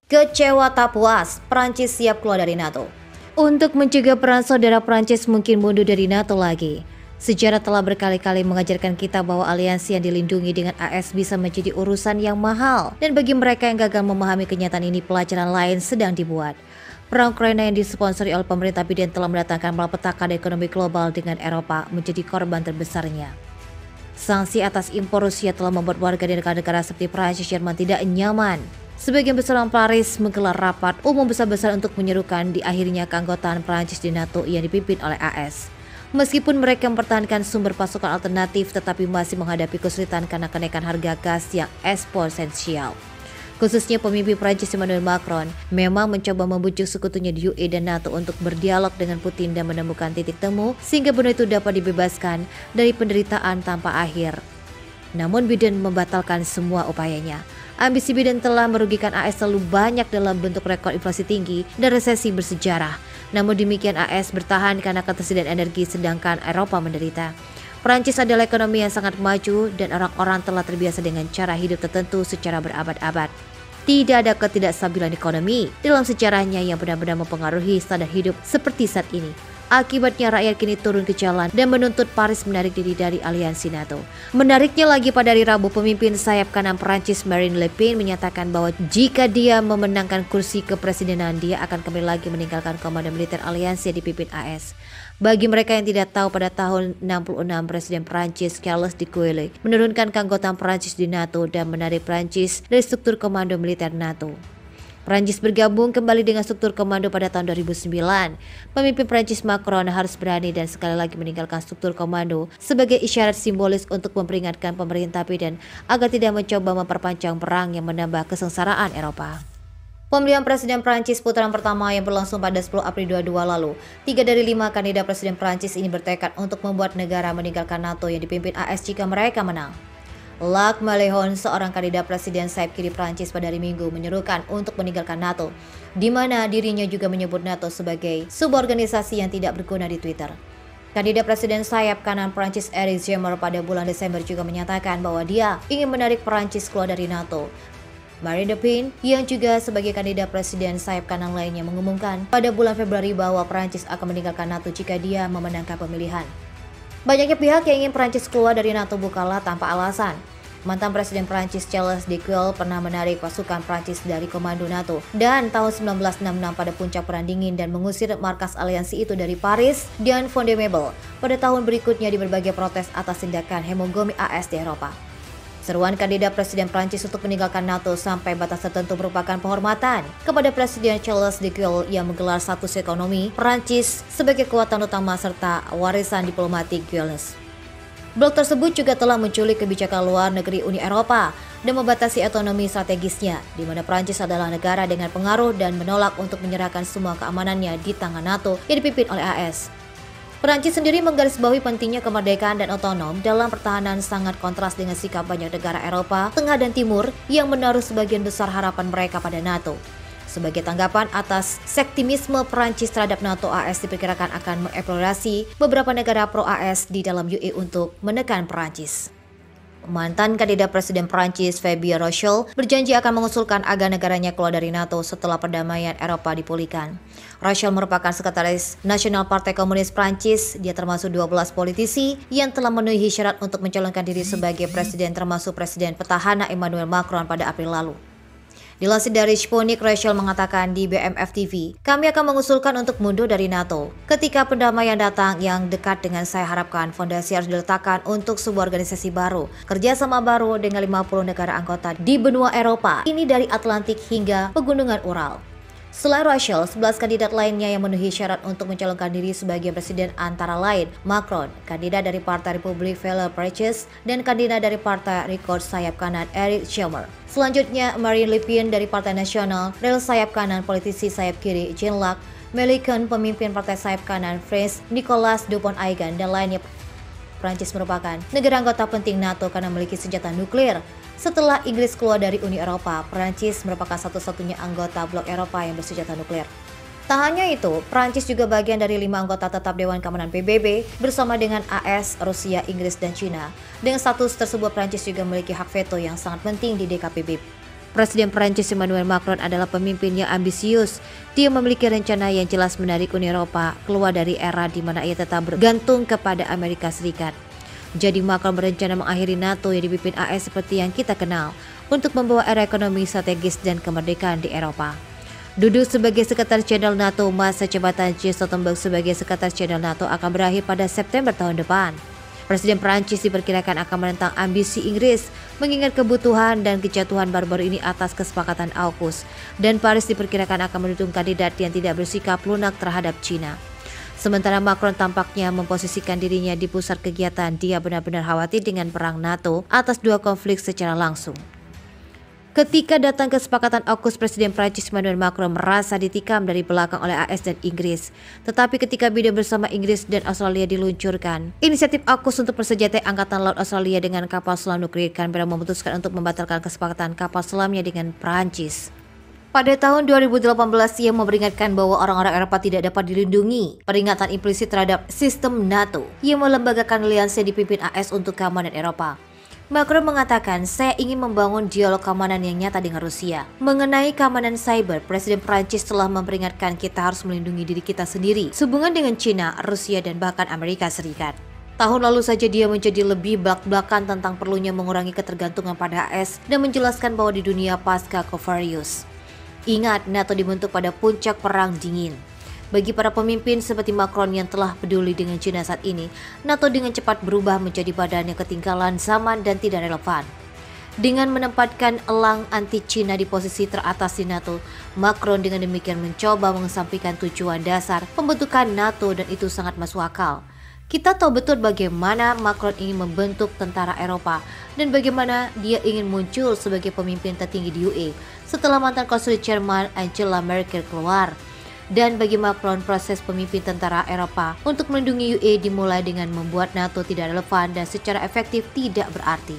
Kecewa tak puas, Prancis siap keluar dari NATO. Untuk mencegah peran saudara Prancis mungkin mundur dari NATO lagi. Sejarah telah berkali-kali mengajarkan kita bahwa aliansi yang dilindungi dengan AS bisa menjadi urusan yang mahal. Dan bagi mereka yang gagal memahami kenyataan ini, pelajaran lain sedang dibuat. Perang Ukraina yang disponsori oleh pemerintah Biden telah mendatangkan malapetaka ekonomi global dengan Eropa menjadi korban terbesarnya. Sanksi atas impor Rusia telah membuat warga di negara-negara seperti Prancis dan Jerman tidak nyaman. Sebagian besar orang Paris menggelar rapat umum besar-besar untuk menyerukan di akhirnya keanggotaan Prancis di NATO yang dipimpin oleh AS. Meskipun mereka mempertahankan sumber pasokan alternatif, tetapi masih menghadapi kesulitan karena kenaikan harga gas yang eksponensial. Khususnya pemimpin Prancis Emmanuel Macron memang mencoba membujuk sekutunya di UE dan NATO untuk berdialog dengan Putin dan menemukan titik temu sehingga benua itu dapat dibebaskan dari penderitaan tanpa akhir. Namun Biden membatalkan semua upayanya. Ambisi Biden telah merugikan AS terlalu banyak dalam bentuk rekor inflasi tinggi dan resesi bersejarah. Namun demikian AS bertahan karena ketersediaan energi sedangkan Eropa menderita. Prancis adalah ekonomi yang sangat maju dan orang-orang telah terbiasa dengan cara hidup tertentu secara berabad-abad. Tidak ada ketidakstabilan ekonomi dalam sejarahnya yang benar-benar mempengaruhi standar hidup seperti saat ini. Akibatnya rakyat kini turun ke jalan dan menuntut Paris menarik diri dari aliansi NATO. Menariknya lagi, pada hari Rabu pemimpin sayap kanan Prancis Marine Le Pen menyatakan bahwa jika dia memenangkan kursi kepresidenan, dia akan kembali lagi meninggalkan komando militer aliansi yang dipimpin AS. Bagi mereka yang tidak tahu, pada tahun 66 Presiden Prancis Charles de Gaulle menurunkan keanggotaan Prancis di NATO dan menarik Prancis dari struktur komando militer NATO. Prancis bergabung kembali dengan struktur komando pada tahun 2009. Pemimpin Prancis Macron harus berani dan sekali lagi meninggalkan struktur komando sebagai isyarat simbolis untuk memperingatkan pemerintah Biden agar tidak mencoba memperpanjang perang yang menambah kesengsaraan Eropa. Pemilihan Presiden Prancis putaran pertama yang berlangsung pada 10 April 2022 lalu, 3 dari 5 kandidat Presiden Prancis ini bertekad untuk membuat negara meninggalkan NATO yang dipimpin AS jika mereka menang. Jacques Mélenchon, seorang kandidat presiden sayap kiri Prancis, pada hari Minggu menyerukan untuk meninggalkan NATO, di mana dirinya juga menyebut NATO sebagai sebuah organisasi yang tidak berguna di Twitter. Kandidat presiden sayap kanan Prancis Éric Zemmour pada bulan Desember juga menyatakan bahwa dia ingin menarik Prancis keluar dari NATO. Marine Le Pen, yang juga sebagai kandidat presiden sayap kanan lainnya, mengumumkan pada bulan Februari bahwa Prancis akan meninggalkan NATO jika dia memenangkan pemilihan. Banyaknya pihak yang ingin Prancis keluar dari NATO bukanlah tanpa alasan. Mantan Presiden Prancis Charles de Gaulle pernah menarik pasukan Prancis dari komando NATO dan tahun 1966 pada puncak Perang Dingin dan mengusir markas aliansi itu dari Paris dan Fontainebleau pada tahun berikutnya di berbagai protes atas tindakan hegemoni AS di Eropa. Seruan kandidat Presiden Prancis untuk meninggalkan NATO sampai batas tertentu merupakan penghormatan kepada Presiden Charles de Gaulle yang menggelar status ekonomi Prancis sebagai kekuatan utama serta warisan diplomatik Gaulles. Blok tersebut juga telah menculik kebijakan luar negeri Uni Eropa dan membatasi otonomi strategisnya, di mana Prancis adalah negara dengan pengaruh dan menolak untuk menyerahkan semua keamanannya di tangan NATO yang dipimpin oleh AS. Prancis sendiri menggarisbawahi pentingnya kemerdekaan dan otonom dalam pertahanan, sangat kontras dengan sikap banyak negara Eropa, Tengah dan Timur yang menaruh sebagian besar harapan mereka pada NATO. Sebagai tanggapan atas sektimisme Prancis terhadap NATO, AS diperkirakan akan mengeksplorasi beberapa negara pro-AS di dalam UE untuk menekan Prancis. Mantan kandidat Presiden Prancis Fabien Roussel berjanji akan mengusulkan agar negaranya keluar dari NATO setelah perdamaian Eropa dipulihkan. Roussel merupakan sekretaris Nasional Partai Komunis Prancis. Dia termasuk 12 politisi yang telah memenuhi syarat untuk mencalonkan diri sebagai presiden, termasuk Presiden petahana Emmanuel Macron pada April lalu. Dilansir dari Sputnik, Roussel mengatakan di BMF TV, "Kami akan mengusulkan untuk mundur dari NATO. Ketika pendamaian datang yang dekat dengan saya harapkan, fondasi harus diletakkan untuk sebuah organisasi baru, kerjasama baru dengan 50 negara anggota di benua Eropa, ini dari Atlantik hingga Pegunungan Ural." Selain Roussel, 11 kandidat lainnya yang memenuhi syarat untuk mencalonkan diri sebagai presiden antara lain Macron, kandidat dari Partai Republik Valeurs Prancis, dan kandidat dari Partai Record sayap kanan Éric Zemmour. Selanjutnya Marine Le Pen dari Partai Nasional, rel sayap kanan politisi sayap kiri Jean-Luc Mélenchon, pemimpin Partai sayap kanan France Nicolas Dupont-Aignan, dan lainnya. Prancis merupakan negara anggota penting NATO karena memiliki senjata nuklir. Setelah Inggris keluar dari Uni Eropa, Prancis merupakan satu-satunya anggota blok Eropa yang bersenjata nuklir. Tak hanya itu, Prancis juga bagian dari 5 anggota tetap Dewan Keamanan PBB bersama dengan AS, Rusia, Inggris, dan China. Dengan status tersebut, Prancis juga memiliki hak veto yang sangat penting di DKPB. Presiden Prancis Emmanuel Macron adalah pemimpin yang ambisius. Dia memiliki rencana yang jelas menarik Uni Eropa keluar dari era di mana ia tetap bergantung kepada Amerika Serikat. Jadi Macron berencana mengakhiri NATO yang dipimpin AS seperti yang kita kenal untuk membawa era ekonomi strategis dan kemerdekaan di Eropa. Duduk sebagai Sekretaris Jenderal NATO, masa jabatan Jens Stoltenberg sebagai Sekretaris Jenderal NATO akan berakhir pada September tahun depan. Presiden Prancis diperkirakan akan menentang ambisi Inggris mengingat kebutuhan dan kejatuhan baru-baru ini atas kesepakatan AUKUS, dan Paris diperkirakan akan mendukung kandidat yang tidak bersikap lunak terhadap China. Sementara Macron tampaknya memposisikan dirinya di pusat kegiatan. Dia benar-benar khawatir dengan perang NATO atas dua konflik secara langsung. Ketika datang kesepakatan AUKUS, Presiden Prancis Emmanuel Macron merasa ditikam dari belakang oleh AS dan Inggris. Tetapi ketika bidang bersama Inggris dan Australia diluncurkan, inisiatif AUKUS untuk persenjataan Angkatan Laut Australia dengan kapal selam nuklir, Canberra memutuskan untuk membatalkan kesepakatan kapal selamnya dengan Prancis. Pada tahun 2018, ia memperingatkan bahwa orang-orang Eropa tidak dapat dilindungi. Peringatan implisit terhadap sistem NATO. Ia melembagakan aliansi yang dipimpin AS untuk keamanan Eropa. Macron mengatakan, saya ingin membangun dialog keamanan yang nyata dengan Rusia. Mengenai keamanan cyber, Presiden Prancis telah memperingatkan kita harus melindungi diri kita sendiri sehubungan dengan China, Rusia, dan bahkan Amerika Serikat. Tahun lalu saja dia menjadi lebih belak-belakan tentang perlunya mengurangi ketergantungan pada AS dan menjelaskan bahwa di dunia pasca Covarrubias. Ingat, NATO dibentuk pada puncak perang dingin. Bagi para pemimpin seperti Macron yang telah peduli dengan China saat ini, NATO dengan cepat berubah menjadi badan yang ketinggalan zaman dan tidak relevan. Dengan menempatkan elang anti-China di posisi teratas di NATO, Macron dengan demikian mencoba mengesampingkan tujuan dasar pembentukan NATO, dan itu sangat masuk akal. Kita tahu betul bagaimana Macron ingin membentuk tentara Eropa dan bagaimana dia ingin muncul sebagai pemimpin tertinggi di UE setelah mantan konsul Jerman Angela Merkel keluar. Dan bagi Macron, proses pemimpin tentara Eropa untuk melindungi UE dimulai dengan membuat NATO tidak relevan dan secara efektif tidak berarti.